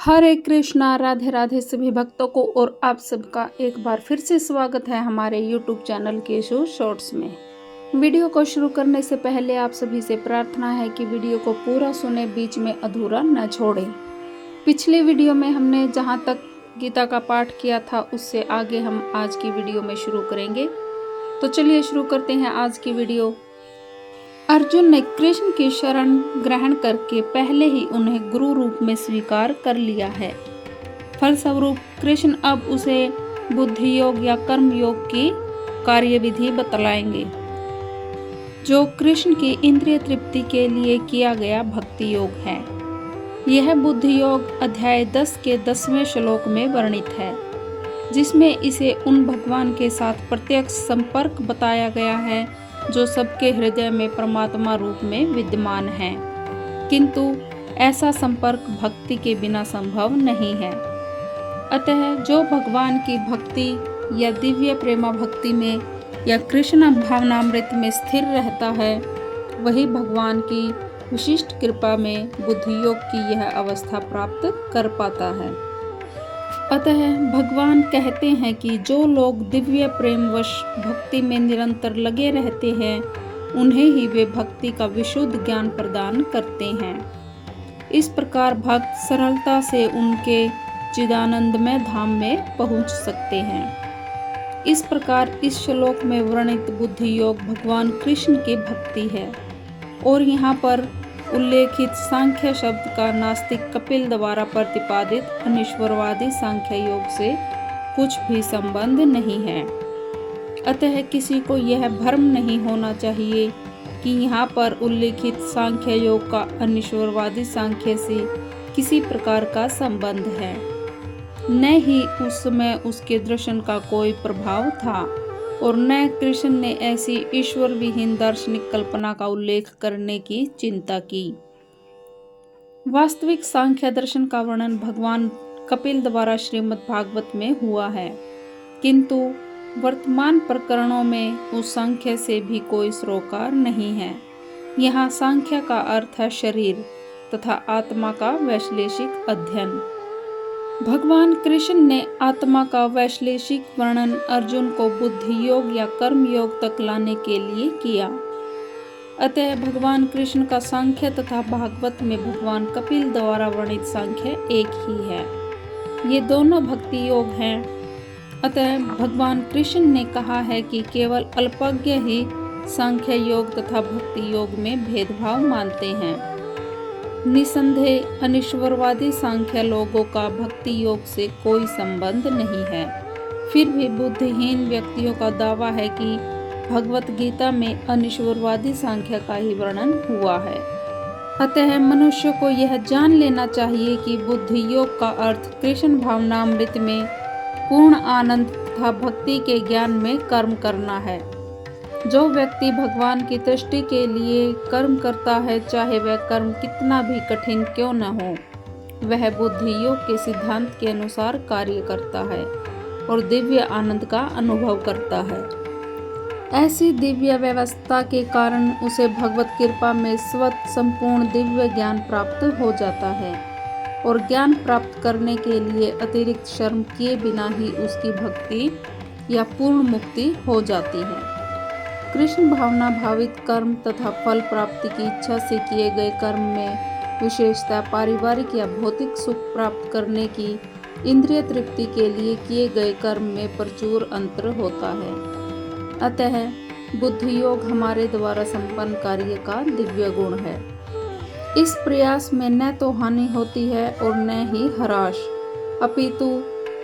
हरे कृष्णा, राधे राधे सभी भक्तों को। और आप सबका एक बार फिर से स्वागत है हमारे YouTube चैनल केशव शॉर्ट्स में। वीडियो को शुरू करने से पहले आप सभी से प्रार्थना है कि वीडियो को पूरा सुने, बीच में अधूरा न छोड़ें। पिछले वीडियो में हमने जहां तक गीता का पाठ किया था उससे आगे हम आज की वीडियो में शुरू करेंगे। तो चलिए शुरू करते हैं आज की वीडियो। अर्जुन ने कृष्ण की शरण ग्रहण करके पहले ही उन्हें गुरु रूप में स्वीकार कर लिया है। फलस्वरूप कृष्ण अब उसे बुद्धि योग या कर्म योग की कार्यविधि बतलाएंगे, जो कृष्ण की इंद्रिय तृप्ति के लिए किया गया भक्ति योग है। यह बुद्धि योग अध्याय 10 के 10वें श्लोक में वर्णित है, जिसमें इसे उन भगवान के साथ प्रत्यक्ष संपर्क बताया गया है जो सबके हृदय में परमात्मा रूप में विद्यमान है, किंतु ऐसा संपर्क भक्ति के बिना संभव नहीं है। अतः जो भगवान की भक्ति या दिव्य प्रेमा भक्ति में या कृष्ण भावनामृत में स्थिर रहता है, वही भगवान की विशिष्ट कृपा में बुद्धि योग की यह अवस्था प्राप्त कर पाता है। अतः भगवान कहते हैं कि जो लोग दिव्य प्रेमवश भक्ति में निरंतर लगे रहते हैं, उन्हें ही वे भक्ति का विशुद्ध ज्ञान प्रदान करते हैं। इस प्रकार भक्त सरलता से उनके चिदानंदमय धाम में पहुंच सकते हैं। इस प्रकार इस श्लोक में वर्णित बुद्धि योग भगवान कृष्ण की भक्ति है, और यहाँ पर उल्लेखित सांख्य शब्द का नास्तिक कपिल द्वारा प्रतिपादित अनिश्वरवादी सांख्य योग से कुछ भी संबंध नहीं है। अतः किसी को यह भ्रम नहीं होना चाहिए कि यहाँ पर उल्लेखित सांख्य योग का अनिश्वरवादी सांख्य से किसी प्रकार का संबंध है। न ही उस समय उसके दर्शन का कोई प्रभाव था, और न कृष्ण ने ऐसी ईश्वर विहीन दार्शनिक कल्पना का उल्लेख करने की चिंता की। वास्तविक सांख्य दर्शन का वर्णन भगवान कपिल द्वारा श्रीमद् भागवत में हुआ है, किंतु वर्तमान प्रकरणों में उस सांख्य से भी कोई सरोकार नहीं है। यहाँ सांख्य का अर्थ है शरीर तथा आत्मा का वैश्लेषिक अध्ययन। भगवान कृष्ण ने आत्मा का वैश्लेषिक वर्णन अर्जुन को बुद्धि योग या कर्म योग तक लाने के लिए किया। अतः भगवान कृष्ण का सांख्य तथा भागवत में भगवान कपिल द्वारा वर्णित सांख्य एक ही है। ये दोनों भक्ति योग हैं। अतः भगवान कृष्ण ने कहा है कि केवल अल्पज्ञ ही सांख्य योग तथा भक्ति योग में भेदभाव मानते हैं। निसंदेह अनिश्वरवादी सांख्य लोगों का भक्ति योग से कोई संबंध नहीं है। फिर भी बुद्धिहीन व्यक्तियों का दावा है कि भगवत गीता में अनिश्वरवादी सांख्य का ही वर्णन हुआ है। अतः मनुष्य को यह जान लेना चाहिए कि बुद्धि योग का अर्थ कृष्ण भावनामृत में पूर्ण आनंद तथा भक्ति के ज्ञान में कर्म करना है। जो व्यक्ति भगवान की दृष्टि के लिए कर्म करता है, चाहे वह कर्म कितना भी कठिन क्यों न हो, वह बुद्धि योग के सिद्धांत के अनुसार कार्य करता है और दिव्य आनंद का अनुभव करता है। ऐसी दिव्य व्यवस्था के कारण उसे भगवत कृपा में स्वतः संपूर्ण दिव्य ज्ञान प्राप्त हो जाता है, और ज्ञान प्राप्त करने के लिए अतिरिक्त श्रम किए बिना ही उसकी भक्ति या पूर्ण मुक्ति हो जाती है। कृष्ण भावना भावित कर्म तथा फल प्राप्ति की इच्छा से किए गए कर्म में विशेषतः पारिवारिक या भौतिक सुख प्राप्त करने की इंद्रिय तृप्ति के लिए किए गए कर्म में प्रचुर अंतर होता है। अतः बुद्धि योग हमारे द्वारा संपन्न कार्य का दिव्य गुण है। इस प्रयास में न तो हानि होती है और न ही ह्रास, अपितु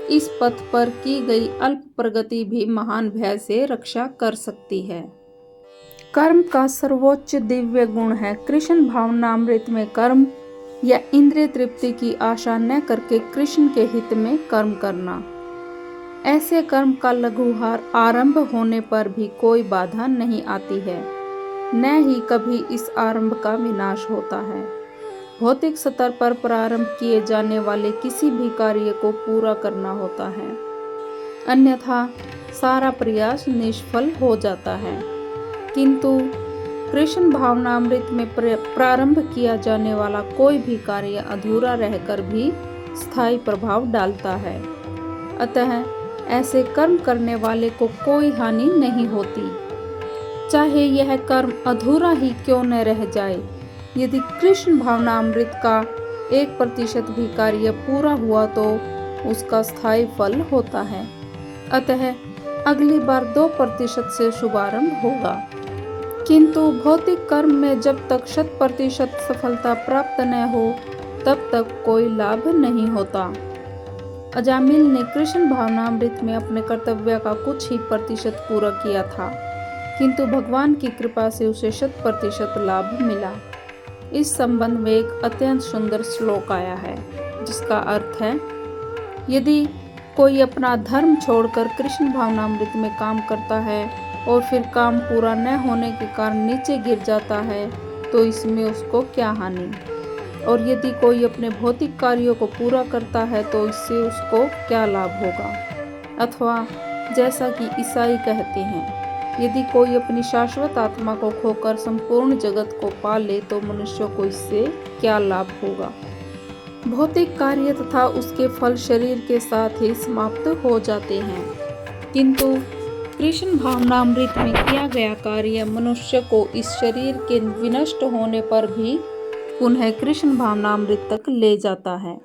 इस पथ पर की गई अल्प प्रगति भी महान भय से रक्षा कर सकती है। कर्म का सर्वोच्च दिव्य गुण है कृष्ण भावनामृत में कर्म या इंद्रिय तृप्ति की आशा न करके कृष्ण के हित में कर्म करना। ऐसे कर्म का लघुहार आरंभ होने पर भी कोई बाधा नहीं आती है, न ही कभी इस आरंभ का विनाश होता है। भौतिक स्तर पर प्रारंभ किए जाने वाले किसी भी कार्य को पूरा करना होता है, अन्यथा सारा प्रयास निष्फल हो जाता है। किंतु कृष्ण भावनामृत में प्रारंभ किया जाने वाला कोई भी कार्य अधूरा रहकर भी स्थायी प्रभाव डालता है। अतः ऐसे कर्म करने वाले को कोई हानि नहीं होती, चाहे यह कर्म अधूरा ही क्यों न रह जाए। यदि कृष्ण भावनामृत का 1% भी कार्य पूरा हुआ तो उसका स्थायी फल होता है। अतः अगली बार 2% से शुभारंभ होगा। किंतु भौतिक कर्म में जब तक 100% सफलता प्राप्त न हो तब तक कोई लाभ नहीं होता। अजामिल ने कृष्ण भावनामृत में अपने कर्तव्य का कुछ ही प्रतिशत पूरा किया था, किंतु भगवान की कृपा से उसे 100% लाभ मिला। इस संबंध में एक अत्यंत सुंदर श्लोक आया है, जिसका अर्थ है, यदि कोई अपना धर्म छोड़कर कृष्ण भावनामृत में काम करता है और फिर काम पूरा न होने के कारण नीचे गिर जाता है तो इसमें उसको क्या हानि, और यदि कोई अपने भौतिक कार्यों को पूरा करता है तो इससे उसको क्या लाभ होगा। अथवा जैसा कि ईसाई कहते हैं, यदि कोई अपनी शाश्वत आत्मा को खोकर संपूर्ण जगत को पा ले तो मनुष्य को इससे क्या लाभ होगा। भौतिक कार्य तथा उसके फल शरीर के साथ ही समाप्त हो जाते हैं, किंतु कृष्ण भावनामृत में किया गया कार्य मनुष्य को इस शरीर के विनष्ट होने पर भी पुनः कृष्ण भावनामृत तक ले जाता है।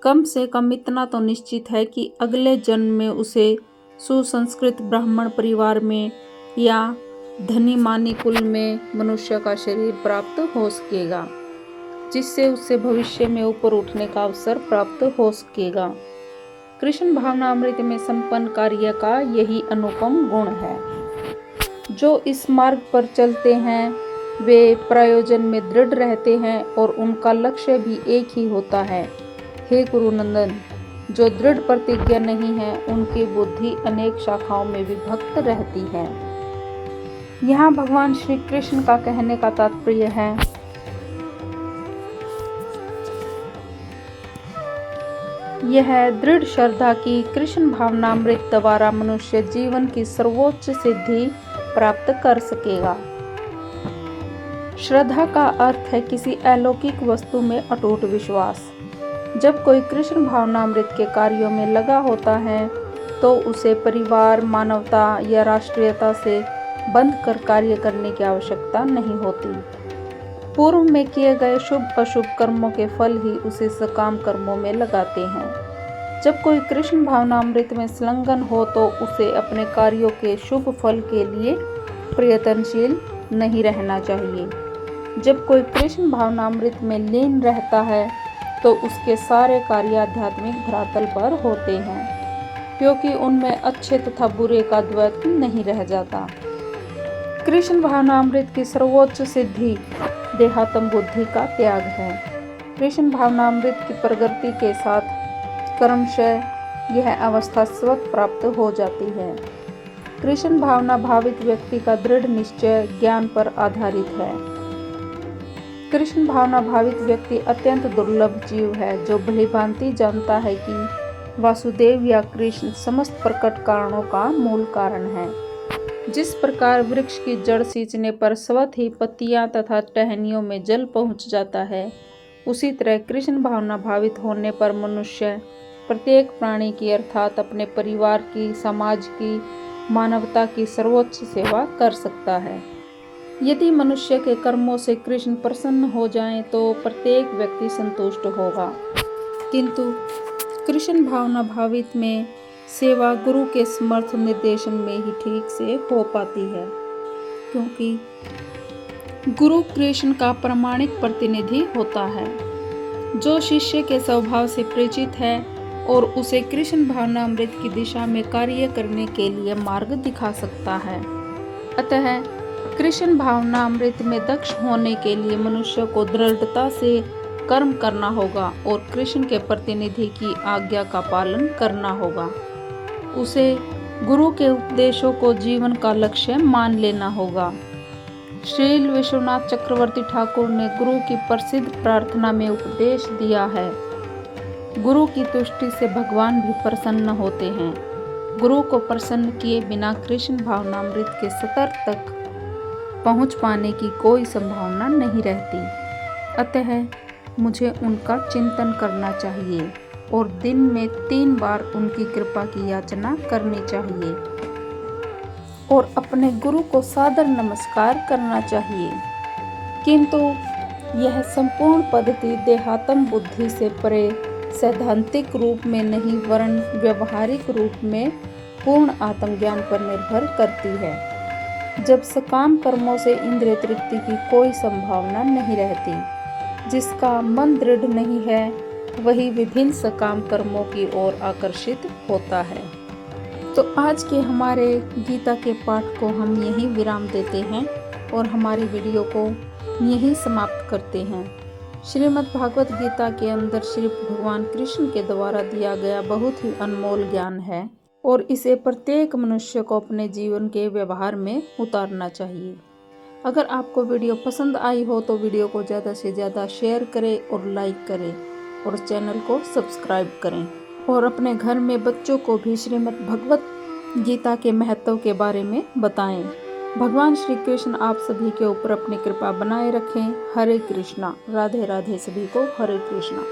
कम से कम इतना तो निश्चित है कि अगले जन्म में उसे सुसंस्कृत ब्राह्मण परिवार में या धनी मानी कुल में मनुष्य का शरीर प्राप्त हो सकेगा, जिससे उससे भविष्य में ऊपर उठने का अवसर प्राप्त हो सकेगा। कृष्ण भावनामृत में संपन्न कार्य का यही अनुपम गुण है। जो इस मार्ग पर चलते हैं वे प्रयोजन में दृढ़ रहते हैं और उनका लक्ष्य भी एक ही होता है। हे गुरुनंदन, जो दृढ़ प्रतिज्ञा नहीं है उनकी बुद्धि अनेक शाखाओं में विभक्त रहती है। यहाँ भगवान श्री कृष्ण का कहने का तात्पर्य है, यह दृढ़ श्रद्धा की कृष्ण भावनामृत द्वारा मनुष्य जीवन की सर्वोच्च सिद्धि प्राप्त कर सकेगा। श्रद्धा का अर्थ है किसी अलौकिक वस्तु में अटूट विश्वास। जब कोई कृष्ण भावनामृत के कार्यों में लगा होता है तो उसे परिवार, मानवता या राष्ट्रीयता से बंध कर कार्य करने की आवश्यकता नहीं होती। पूर्व में किए गए शुभ अशुभ कर्मों के फल ही उसे सकाम कर्मों में लगाते हैं। जब कोई कृष्ण भावनामृत में संलग्न हो तो उसे अपने कार्यों के शुभ फल के लिए प्रयत्नशील नहीं रहना चाहिए। जब कोई कृष्ण भावनामृत में लीन रहता है तो उसके सारे कार्य आध्यात्मिक धरातल पर होते हैं, क्योंकि उनमें अच्छे तथा बुरे का द्वैत नहीं रह जाता। कृष्ण भावनामृत की सर्वोच्च सिद्धि देहात्म बुद्धि का त्याग है। कृष्ण भावनामृत की प्रगति के साथ क्रमशः यह अवस्था स्वतः प्राप्त हो जाती है। कृष्ण भावना भावित व्यक्ति का दृढ़ निश्चय ज्ञान पर आधारित है। कृष्ण भावना भावित व्यक्ति अत्यंत दुर्लभ जीव है, जो भलीभांति जानता है कि वासुदेव या कृष्ण समस्त प्रकट कारणों का मूल कारण है। जिस प्रकार वृक्ष की जड़ सींचने पर स्वतः ही पत्तियां तथा टहनियों में जल पहुंच जाता है, उसी तरह कृष्ण भावना भावित होने पर मनुष्य प्रत्येक प्राणी की अर्थात अपने परिवार की, समाज की, मानवता की सर्वोच्च सेवा कर सकता है। यदि मनुष्य के कर्मों से कृष्ण प्रसन्न हो जाएं तो प्रत्येक व्यक्ति संतुष्ट होगा, किंतु कृष्ण भावना भावित में सेवा गुरु के समर्थ निर्देशन में ही ठीक से हो पाती है, क्योंकि गुरु कृष्ण का प्रामाणिक प्रतिनिधि होता है, जो शिष्य के स्वभाव से परिचित है और उसे कृष्ण भावनामृत की दिशा में कार्य करने के लिए मार्ग दिखा सकता है। अतः कृष्ण भावनामृत में दक्ष होने के लिए मनुष्य को दृढ़ता से कर्म करना होगा और कृष्ण के प्रतिनिधि की आज्ञा का पालन करना होगा। उसे गुरु के उपदेशों को जीवन का लक्ष्य मान लेना होगा। श्रील विश्वनाथ चक्रवर्ती ठाकुर ने गुरु की प्रसिद्ध प्रार्थना में उपदेश दिया है, गुरु की तुष्टि से भगवान भी प्रसन्न होते हैं। गुरु को प्रसन्न किए बिना कृष्ण भावनामृत के स्तर तक पहुंच पाने की कोई संभावना नहीं रहती। अतः मुझे उनका चिंतन करना चाहिए। और दिन में 3 बार उनकी कृपा की याचना करनी चाहिए और अपने गुरु को सादर नमस्कार करना चाहिए। किंतु यह संपूर्ण पद्धति देहात्म बुद्धि से परे सैद्धांतिक रूप में नहीं वरन व्यवहारिक रूप में पूर्ण आत्मज्ञान पर निर्भर करती है। जब सकाम कर्मों से इंद्रिय तृप्ति की कोई संभावना नहीं रहती, जिसका मन दृढ़ नहीं है वही विभिन्न सकाम कर्मों की ओर आकर्षित होता है। तो आज के हमारे गीता के पाठ को हम यहीं विराम देते हैं और हमारी वीडियो को यहीं समाप्त करते हैं। श्रीमद् भागवत गीता के अंदर श्री भगवान कृष्ण के द्वारा दिया गया बहुत ही अनमोल ज्ञान है और इसे प्रत्येक मनुष्य को अपने जीवन के व्यवहार में उतारना चाहिए। अगर आपको वीडियो पसंद आई हो तो वीडियो को ज़्यादा से ज़्यादा शेयर करें और लाइक करें और चैनल को सब्सक्राइब करें और अपने घर में बच्चों को भी श्रीमद् भगवत गीता के महत्व के बारे में बताएं। भगवान श्री कृष्ण आप सभी के ऊपर अपनी कृपा बनाए रखें। हरे कृष्णा। राधे राधे। सभी को हरे कृष्णा।